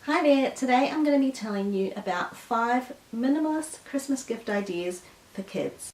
Hi there, today I'm going to be telling you about 5 minimalist Christmas gift ideas for kids.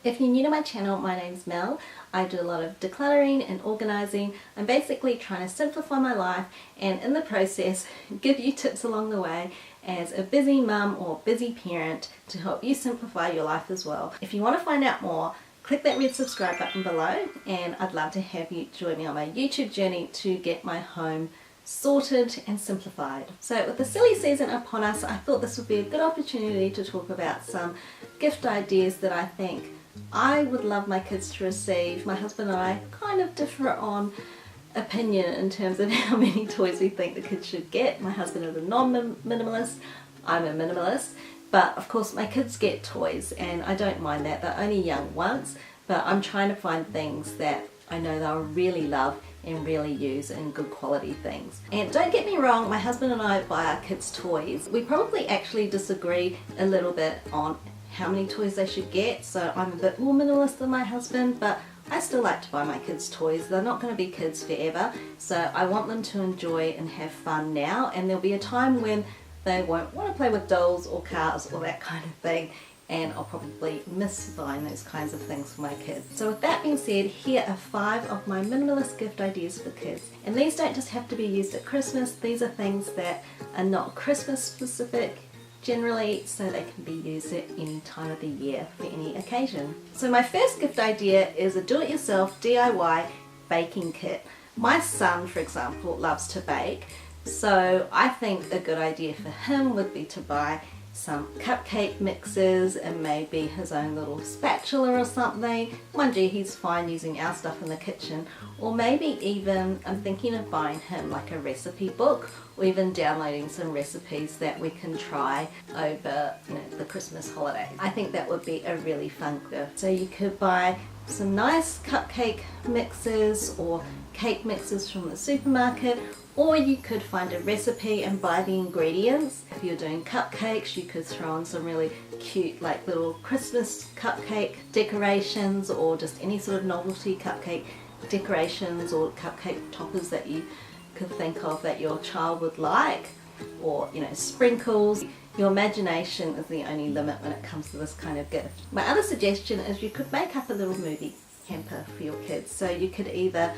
If you're new to my channel, my name's Mel. I do a lot of decluttering and organising. I'm basically trying to simplify my life and in the process give you tips along the way as a busy mum or busy parent to help you simplify your life as well. If you want to find out more, click that red subscribe button below and I'd love to have you join me on my YouTube journey to get my home sorted and simplified. So with the silly season upon us, I thought this would be a good opportunity to talk about some gift ideas that I think I would love my kids to receive. My husband and I kind of differ on opinion in terms of how many toys we think the kids should get. My husband is a non-minimalist, I'm a minimalist, but of course my kids get toys and I don't mind that. They're only young once, but I'm trying to find things that I know they'll really love and really use and good quality things. And don't get me wrong, my husband and I buy our kids toys. We probably actually disagree a little bit on how many toys they should get, so I'm a bit more minimalist than my husband, but I still like to buy my kids toys. They're not going to be kids forever, so I want them to enjoy and have fun now, and there'll be a time when they won't want to play with dolls or cars or that kind of thing, and I'll probably miss buying those kinds of things for my kids. So with that being said, here are 5 of my minimalist gift ideas for kids. And these don't just have to be used at Christmas, these are things that are not Christmas specific generally, so they can be used at any time of the year for any occasion. So my first gift idea is a do-it-yourself DIY baking kit. My son, for example, loves to bake, so I think a good idea for him would be to buy some cupcake mixes and maybe his own little spatula or something. Mind you, he's fine using our stuff in the kitchen, or maybe even I'm thinking of buying him like a recipe book or even downloading some recipes that we can try over the Christmas holiday. I think that would be a really fun gift. So you could buy some nice cupcake mixes or cake mixes from the supermarket, or you could find a recipe and buy the ingredients. If you're doing cupcakes, you could throw in some really cute like little Christmas cupcake decorations or just any sort of novelty cupcake decorations or cupcake toppers that you could think of that your child would like, or sprinkles. Your imagination is the only limit when it comes to this kind of gift. My other suggestion is you could make up a little movie hamper for your kids. So you could either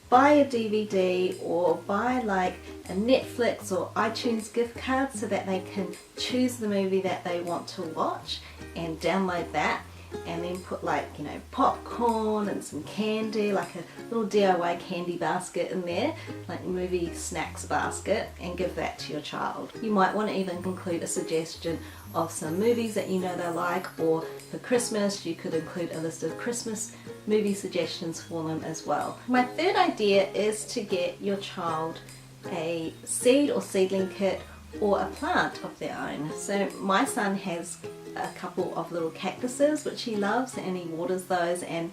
buy a DVD or buy like a Netflix or iTunes gift card so that they can choose the movie that they want to watch and download that, and then put like popcorn and some candy, like a little DIY candy basket in there, like movie snacks basket, and give that to your child. You might want to even include a suggestion of some movies that you know they like, or for Christmas you could include a list of Christmas movie suggestions for them as well. My third idea is to get your child a seed or seedling kit or a plant of their own. So my son has a couple of little cactuses which he loves and he waters those, and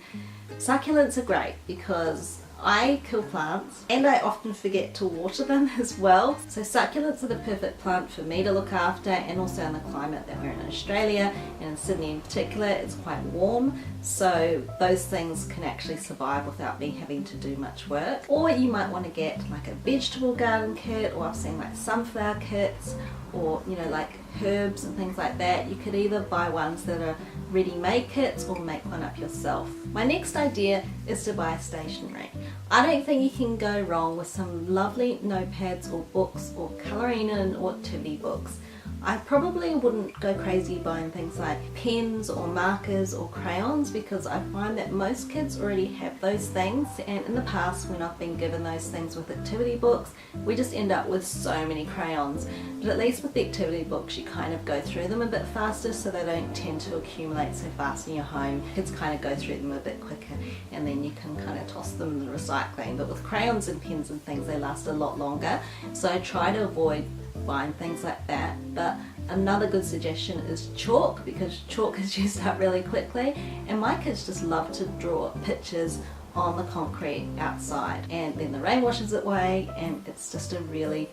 succulents are great because I kill plants and I often forget to water them as well. So succulents are the perfect plant for me to look after, and also in the climate that we're in Australia and in Sydney in particular, it's quite warm, so those things can actually survive without me having to do much work. Or you might want to get like a vegetable garden kit, or I've seen like sunflower kits, or like herbs and things like that. You could either buy ones that are ready-made kits or make one up yourself. My next idea is to buy stationery. I don't think you can go wrong with some lovely notepads or books or colouring in or activity books. I probably wouldn't go crazy buying things like pens or markers or crayons, because I find that most kids already have those things, and in the past when I've been given those things with activity books, we just end up with so many crayons. But at least with the activity books you kind of go through them a bit faster, so they don't tend to accumulate so fast in your home. Kids kind of go through them a bit quicker and then you can kind of toss them in the recycling. But with crayons and pens and things, they last a lot longer, so I try to avoid buying things like that. But another good suggestion is chalk, because chalk is used up really quickly, and my kids just love to draw pictures on the concrete outside, and then the rain washes it away and it's just a really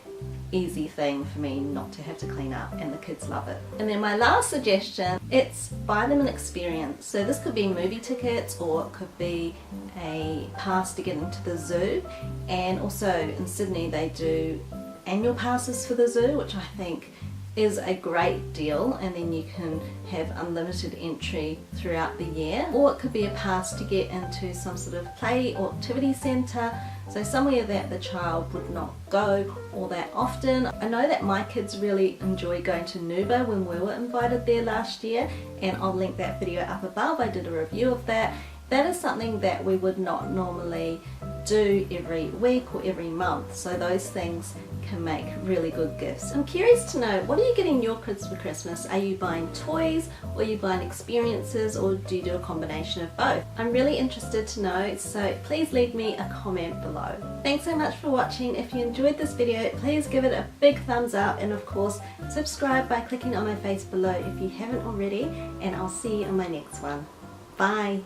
easy thing for me not to have to clean up, and the kids love it. And then my last suggestion, it's buy them an experience. So this could be movie tickets, or it could be a pass to get into the zoo. And also in Sydney they do annual passes for the zoo, which I think is a great deal, and then you can have unlimited entry throughout the year. Or it could be a pass to get into some sort of play or activity centre, so somewhere that the child would not go all that often. I know that my kids really enjoy going to Nuba when we were invited there last year, and I'll link that video up above. I did a review of that. That is something that we would not normally do every week or every month, so those things can make really good gifts. I'm curious to know, what are you getting your kids for Christmas? Are you buying toys, or are you buying experiences, or do you do a combination of both? I'm really interested to know, so please leave me a comment below. Thanks so much for watching. If you enjoyed this video, please give it a big thumbs up, and of course subscribe by clicking on my face below if you haven't already, and I'll see you on my next one. Bye!